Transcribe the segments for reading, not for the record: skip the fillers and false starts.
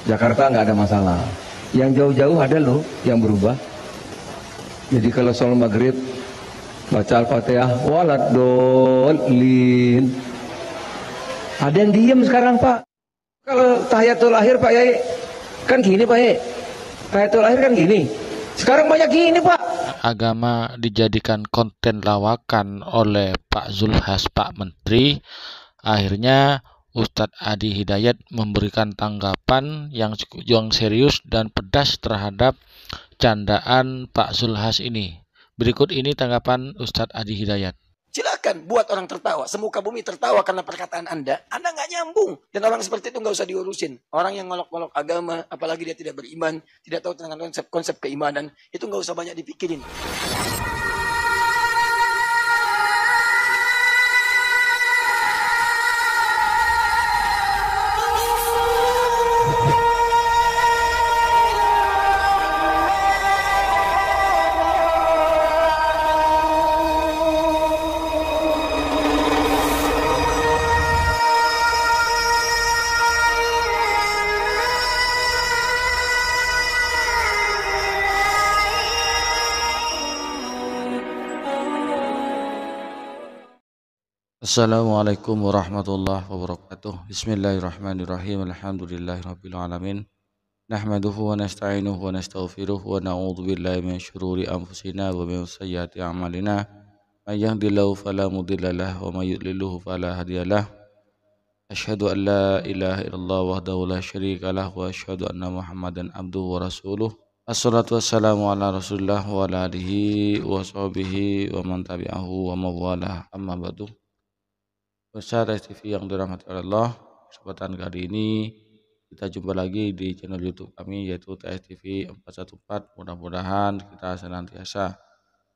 Jakarta nggak ada masalah. Yang jauh-jauh ada loh yang berubah. Jadi kalau sholat maghrib baca Al-Fatihah waladolin. Ada yang diem sekarang Pak. Kalau tahiyatul akhir Pak Yai kan gini Pak Yai. Tahiyatul akhir kan gini. Sekarang banyak gini Pak. Agama dijadikan konten lawakan oleh Pak Zulhas, Pak Menteri. Akhirnya Ustadz Adi Hidayat memberikan tanggapan yang serius dan pedas terhadap candaan Pak Zulhas ini. Berikut ini tanggapan Ustadz Adi Hidayat. Silakan buat orang tertawa, semuka bumi tertawa karena perkataan Anda nggak nyambung. Dan orang seperti itu nggak usah diurusin. Orang yang ngolok-ngolok agama, apalagi dia tidak beriman, tidak tahu tentang konsep keimanan, itu nggak usah banyak dipikirin. Assalamualaikum warahmatullahi wabarakatuh. Bismillahirrahmanirrahim. Alhamdulillahirabbil alamin. Nahmaduhu wa nasta'inuhu wa nastaghfiruh wa na'udzu billahi min syururi anfusina wa min sayyiati a'malina. May yahdihillahu fala mudhillalah wa may yudlilhu fala hadiyalah. Asyhadu an la ilaha illallah wahdahu la syarikalah wa asyhadu anna Muhammadan abduhu wa rasuluh. Assalatu wassalamu ala Rasulillah wa ala alihi wa sahbihi wa man tabi'ahu wa mawalah. Amma ba'du. Pemirsa TV yang dirahmati Allah, kesempatan kali ini kita jumpa lagi di channel YouTube kami yaitu TV 414. Mudah-mudahan kita senantiasa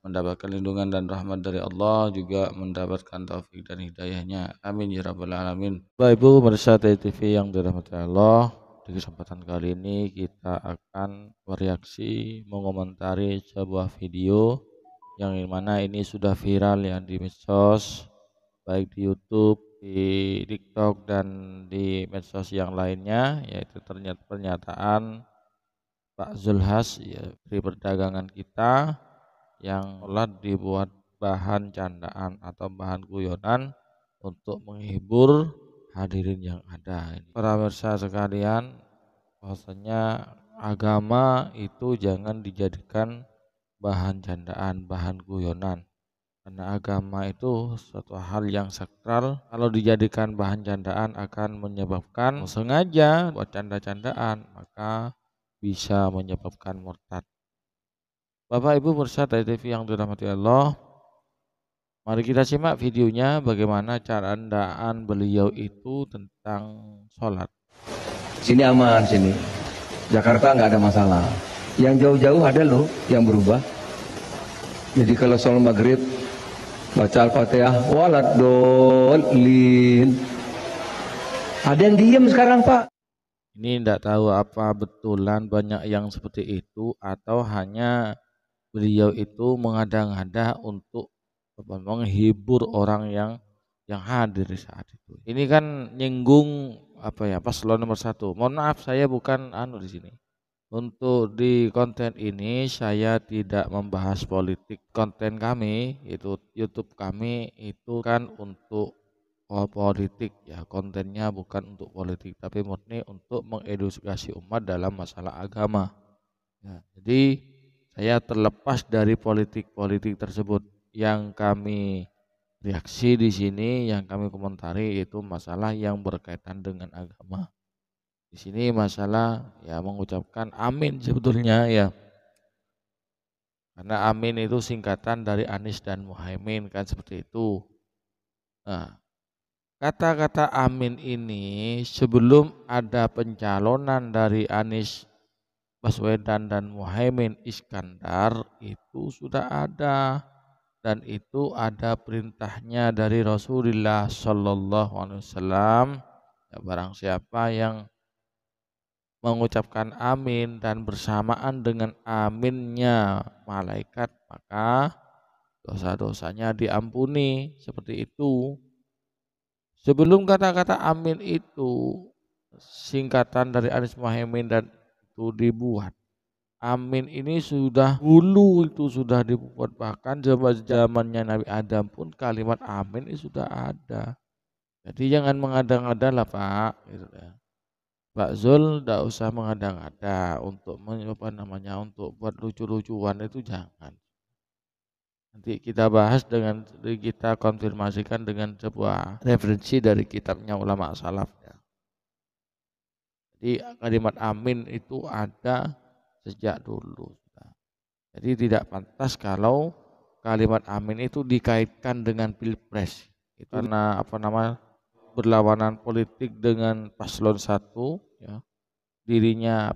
mendapatkan lindungan dan rahmat dari Allah, juga mendapatkan taufik dan hidayahnya. Amin ya rabbal alamin. Bapak Ibu pemirsa TV yang dirahmati Allah, di kesempatan kali ini kita akan bereaksi mengomentari sebuah video yang mana ini sudah viral ya di medsos, baik di YouTube, di TikTok, dan di medsos yang lainnya, yaitu ternyata pernyataan Pak Zulhas ya, Menteri Perdagangan kita, yang telah dibuat bahan candaan atau bahan guyonan untuk menghibur hadirin yang ada. Para pemirsa sekalian, bahwasanya agama itu jangan dijadikan bahan candaan, bahan guyonan. Karena agama itu suatu hal yang sakral, kalau dijadikan bahan candaan akan menyebabkan sengaja buat canda-candaan, maka bisa menyebabkan murtad. Bapak Ibu pemirsa TV yang dirahmati Allah, mari kita simak videonya bagaimana candaan beliau itu tentang sholat. Sini aman sini. Jakarta nggak ada masalah. Yang jauh-jauh ada loh yang berubah. Jadi kalau sholat maghrib baca Al-Fatihah waladolin. Ada yang diem sekarang Pak. Ini tidak tahu apa betulan banyak yang seperti itu atau hanya beliau itu mengada-ngada untuk menghibur orang yang hadir di saat itu. Ini kan nyinggung paslon nomor 1. Mohon maaf, saya bukan di sini. Untuk di konten ini saya tidak membahas politik. Konten kami itu YouTube kami itu kan untuk politik ya, kontennya bukan untuk politik tapi murni untuk mengedukasi umat dalam masalah agama. Ya, jadi saya terlepas dari politik-politik tersebut. Yang kami reaksi di sini, yang kami komentari itu masalah yang berkaitan dengan agama. Di sini masalah ya mengucapkan amin sebetulnya ya. Karena amin itu singkatan dari Anies dan Muhaimin kan seperti itu. Nah, kata-kata amin ini sebelum ada pencalonan dari Anies Baswedan dan Muhaimin Iskandar itu sudah ada, dan itu ada perintahnya dari Rasulullah Shallallahu Alaihi Wasallam. Ya, barang siapa yang mengucapkan amin dan bersamaan dengan aminnya malaikat, maka dosa-dosanya diampuni. Seperti itu. Sebelum kata-kata amin itu singkatan dari Anies Mohaimin dan itu dibuat. Amin ini sudah dulu itu sudah dibuat, bahkan zamannya Nabi Adam pun kalimat amin itu sudah ada. Jadi jangan mengada-ngada lah Pak, gitu ya. Pak Zul tidak usah mengada-ngada untuk untuk buat lucu-lucuan itu jangan. Nanti kita bahas kita konfirmasikan dengan sebuah referensi dari kitabnya ulama salaf ya. Jadi kalimat amin itu ada sejak dulu. Jadi tidak pantas kalau kalimat amin itu dikaitkan dengan pilpres. Itu karena berlawanan politik dengan paslon 1 ya. Dirinya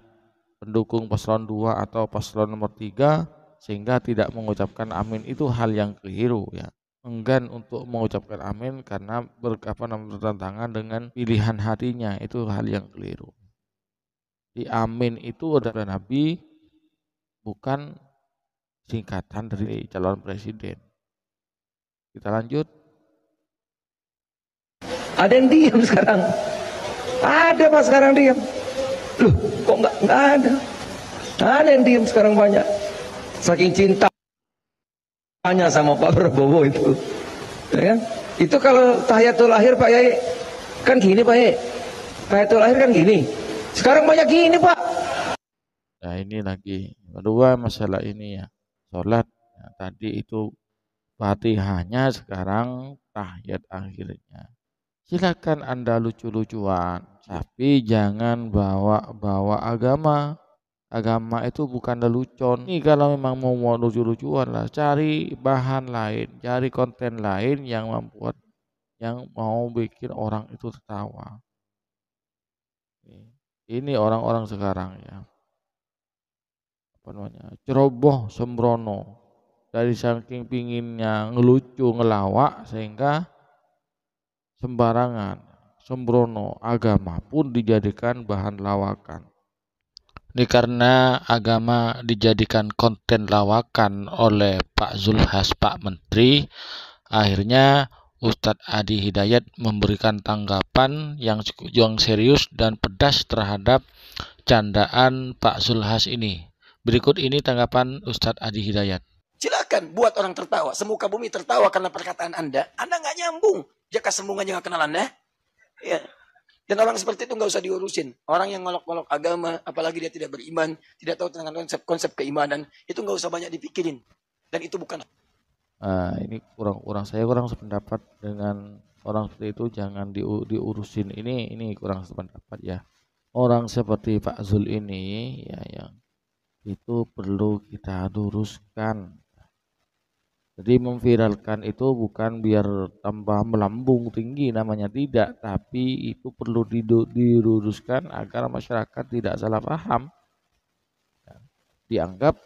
pendukung paslon 2 atau paslon nomor 3 sehingga tidak mengucapkan amin itu hal yang keliru ya. Enggan untuk mengucapkan amin karena bertentangan dengan pilihan hatinya, itu hal yang keliru. Di amin itu adalah Nabi, bukan singkatan dari calon presiden. Kita lanjut. Ada yang diam sekarang. Ada Pak sekarang diam. Loh, kok nggak ada? Ada yang diam sekarang banyak. Saking cintanya sama Pak Prabowo itu. Ya kan? Itu kalau tahiyatul akhir Pak Yai kan gini Pak Yai. Tahiyatul akhir kan gini. Sekarang banyak gini Pak. Nah ini lagi kedua masalah ini ya, sholat ya, tadi itu Fatihahnya, sekarang tahiyat akhirnya. Silakan Anda lucu-lucuan, tapi jangan bawa agama. Agama itu bukan lelucon. Ini kalau memang mau lucu-lucuan lah, cari bahan lain, cari konten lain yang mau bikin orang itu tertawa. Ini orang-orang sekarang ya, ceroboh sembrono, dari saking pinginnya ngelucu ngelawak sehingga sembarangan sembrono, agama pun dijadikan bahan lawakan. Ini karena agama dijadikan konten lawakan oleh Pak Zulhas, Pak Menteri, akhirnya Ustadz Adi Hidayat memberikan tanggapan yang serius dan pedas terhadap candaan Pak Zulhas ini. Berikut ini tanggapan Ustadz Adi Hidayat. Silakan buat orang tertawa. Semuka bumi tertawa karena perkataan Anda. Anda nggak nyambung. Jaka sembungannya nggak kenal Anda. Ya. Dan orang seperti itu nggak usah diurusin. Orang yang ngolok-ngolok agama, apalagi dia tidak beriman, tidak tahu tentang konsep keimanan, itu nggak usah banyak dipikirin. Dan itu bukan. Ini saya kurang sependapat dengan orang seperti itu, jangan diurusin. Ini kurang sependapat ya. Orang seperti Pak Zul ini ya yang itu perlu kita luruskan. Jadi memviralkan itu bukan biar tambah melambung tinggi namanya, tidak, tapi itu perlu diluruskan agar masyarakat tidak salah paham. Dianggap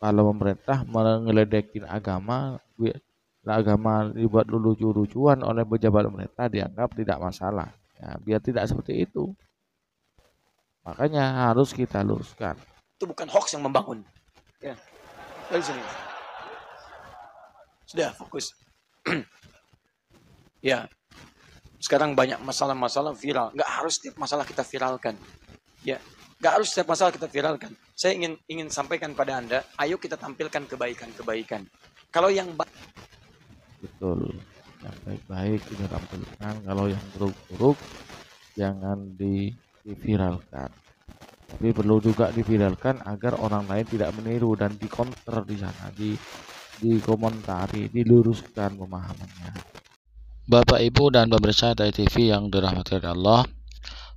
kalau pemerintah mengeledekin agama dibuat lucu-lucuan oleh pejabat pemerintah, dianggap tidak masalah. Ya, biar tidak seperti itu. Makanya harus kita luruskan. Itu bukan hoax yang membangun. Ya. Dari sini. Sudah fokus. Ya. Sekarang banyak masalah-masalah viral. Nggak harus setiap masalah kita viralkan. Ya. Nggak harus setiap masalah kita viralkan. Saya ingin sampaikan pada Anda, ayo kita tampilkan kebaikan-kebaikan. Kalau yang betul, yang baik-baik kita tampilkan. Kalau yang buruk-buruk jangan diviralkan. Tapi perlu juga diviralkan agar orang lain tidak meniru dan dikonter di sana, dikomentari, diluruskan pemahamannya. Bapak, Ibu, dan pemirsa dari TV yang dirahmati Allah,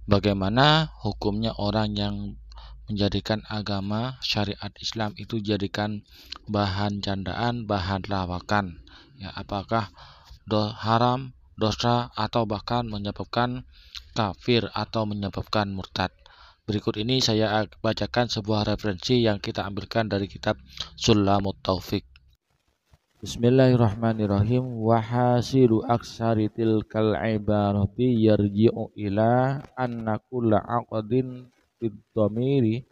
bagaimana hukumnya orang yang menjadikan agama syariat Islam itu jadikan bahan candaan, bahan lawakan? Ya, apakah haram, dosa, atau bahkan menyebabkan kafir atau menyebabkan murtad? Berikut ini saya bacakan sebuah referensi yang kita ambilkan dari kitab Sulamut Taufik. Bismillahirrahmanirrahim. Wa hasilu aksari tilkal ibarati yarji'u ila anna kulla aqdin fid dhamiri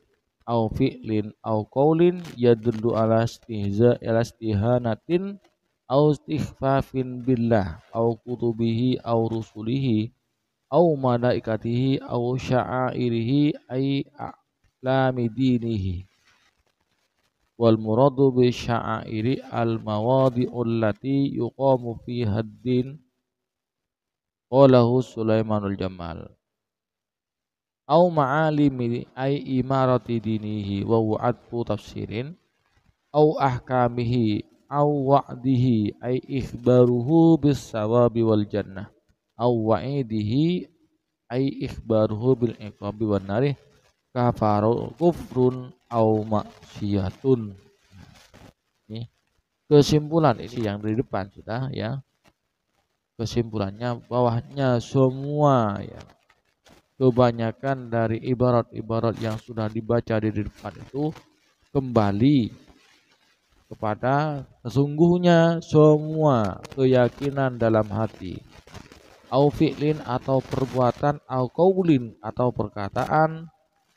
aw fi'lin aw qaulin yadullu ala istihanatin aw istighfafin billah aw kutubihi aw rusulihi au malaikatihi au sya'airihi ay a'lami dinihi. Wal muradu bi sya'airi al mawadi'ul lati yuqamu fiha ad-din qalahu Sulaimanul Jamal au ma'alimi ay imarati dinihi wa wa'adfu tafsirin au ahkamihi au wa'dihi ay ikhbaruhu bis sawabi wal jannah au wa'idihi ay ikhbaruhu bil iqabi wan nari kafaru kufrun au maksiyatun. Ini kesimpulan ini yang di depan sudah ya. Kesimpulannya bawahnya semua ya. Kebanyakan dari ibarat-ibarat yang sudah dibaca di depan itu kembali kepada sesungguhnya semua keyakinan dalam hati, au fi'lin atau perbuatan, au qaulin atau perkataan,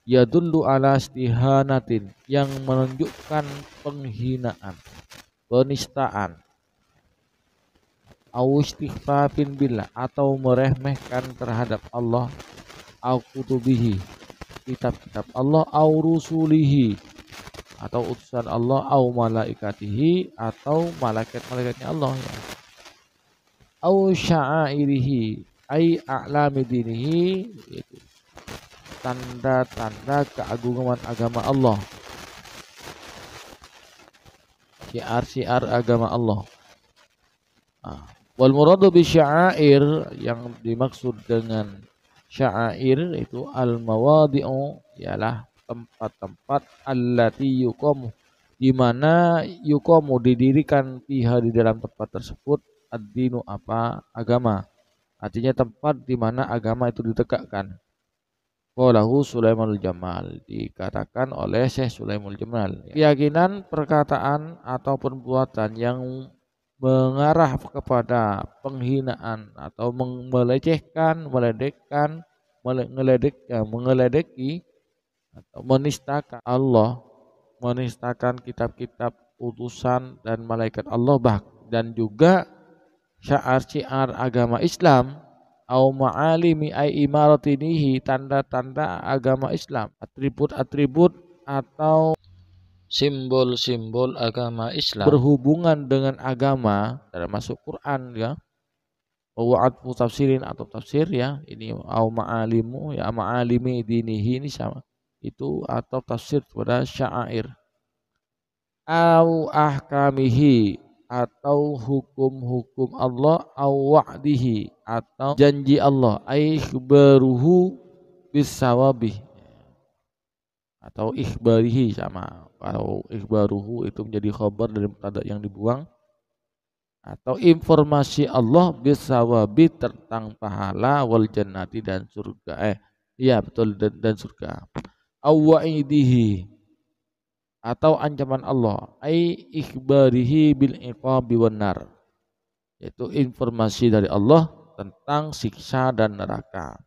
yadullu ala istihanatin yang menunjukkan penghinaan, penistaan, au istighfafin billah atau meremehkan terhadap Allah, au kutubihi kitab-kitab Allah, au rusulihi atau utusan Allah, au malaikatihi atau malaikat-malaikatnya Allah ya. Au sya'airihi ay a'lami dinihi, yaitu tanda-tanda keagungan agama Allah, syiar-syiar agama Allah. Wal muradu bi sya'air, yang dimaksud dengan sya'air itu al mawadi'u, ialah tempat-tempat allati yuqamu, di mana yuqamu didirikan fiha di dalam tempat tersebut ad-dinu apa agama, artinya tempat di mana agama itu ditegakkan. Qalahu Sulaimanul Jamal, dikatakan oleh Syekh Sulaimanul Jamal, keyakinan, perkataan atau perbuatan yang mengarah kepada penghinaan atau melecehkan, meledekkan, mengeledeki atau menistakan Allah, menistakan kitab-kitab utusan dan malaikat Allah, dan juga syiar-syiar agama Islam, au ma'alimi ay imaratinihi, tanda-tanda agama Islam, atribut-atribut atau simbol-simbol agama Islam berhubungan dengan agama, termasuk Quran ya, wa'adfu tafsirin atau tafsir ya, ini au ma'alimu ya, ma'alimi dinihi ini sama itu, atau tafsir kepada syair, au ahkamihi atau hukum-hukum Allah, au wa'dihi atau janji Allah, ai ikhbaruhu bisawabi atau ikhbarihi sama. Kalau ikhbaruhu itu menjadi khabar dari mubtada yang dibuang, atau informasi Allah bisawabi tentang pahala, wal jannati dan surga, iya betul, dan surga, au wa'idihi atau ancaman Allah, ai ikhbarihi bil iqabi wan nar, yaitu informasi dari Allah tentang siksa dan neraka.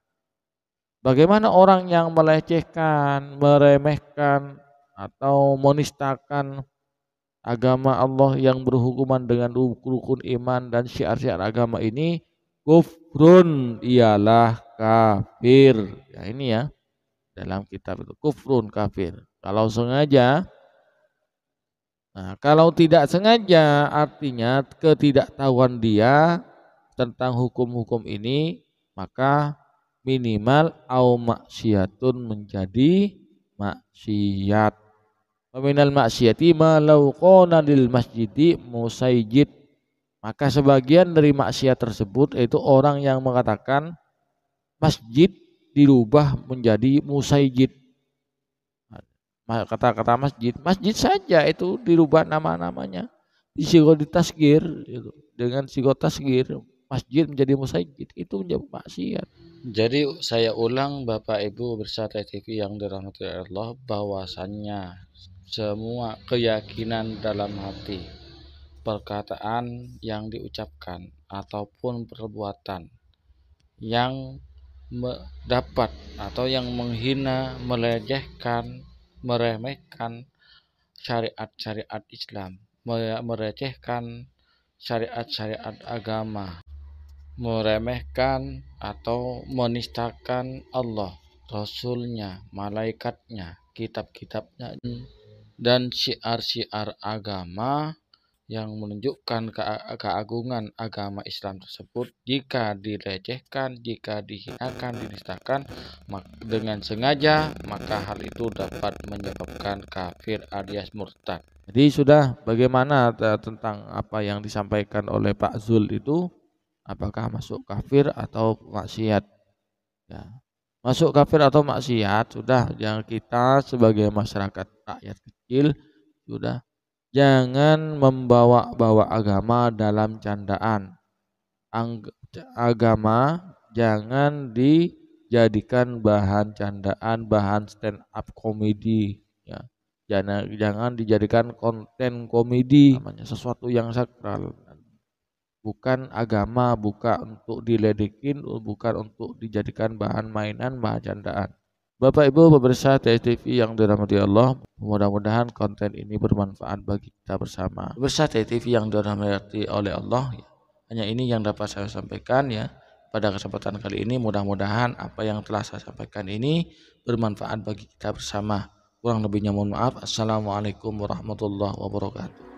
Bagaimana orang yang melecehkan, meremehkan atau menistakan agama Allah yang berhubungan dengan rukun iman dan syiar-syiar agama ini, kufrun, ialah kafir. Ya ini ya, dalam kitab itu kufrun, kafir. Kalau sengaja, nah kalau tidak sengaja artinya ketidaktahuan dia tentang hukum-hukum ini, maka minimal au maksiatun, menjadi maksiat. Minal maksiati ma law qana lil masjidi musayyid, maka sebagian dari maksiat tersebut yaitu orang yang mengatakan masjid dirubah menjadi musayyid. Kata-kata masjid saja itu dirubah nama-namanya, disigot tasgir itu, dengan sigot tasgir masjid menjadi musayyid, itu menjadi maksiat. Jadi saya ulang Bapak Ibu pemirsa TV yang dirahmati Allah, bahwasannya semua keyakinan dalam hati, perkataan yang diucapkan ataupun perbuatan yang dapat atau yang menghina, melecehkan, meremehkan syariat-syariat Islam, melecehkan syariat-syariat agama, meremehkan atau menistakan Allah, Rasulnya, malaikatnya, kitab-kitabnya, dan syiar-syiar agama yang menunjukkan keagungan agama Islam tersebut. Jika dilecehkan, jika dihinakan, dinistakan dengan sengaja, maka hal itu dapat menyebabkan kafir alias murtad. Jadi sudah, bagaimana tentang apa yang disampaikan oleh Pak Zul itu, apakah masuk kafir atau maksiat? Ya. Masuk kafir atau maksiat, sudah, yang kita sebagai masyarakat rakyat kecil sudah jangan membawa-bawa agama dalam candaan. Agama jangan dijadikan bahan candaan, bahan stand up komedi, ya. Jangan dijadikan konten komedi, namanya sesuatu yang sakral. Bukan agama, bukan untuk diledekin, bukan untuk dijadikan bahan mainan, bahan candaan. Bapak Ibu pemirsa TTV yang dirahmati Allah, mudah-mudahan konten ini bermanfaat bagi kita bersama. Pemirsa TTV yang dirahmati oleh Allah, ya, hanya ini yang dapat saya sampaikan ya. Pada kesempatan kali ini mudah-mudahan apa yang telah saya sampaikan ini bermanfaat bagi kita bersama. Kurang lebihnya mohon maaf. Assalamualaikum warahmatullahi wabarakatuh.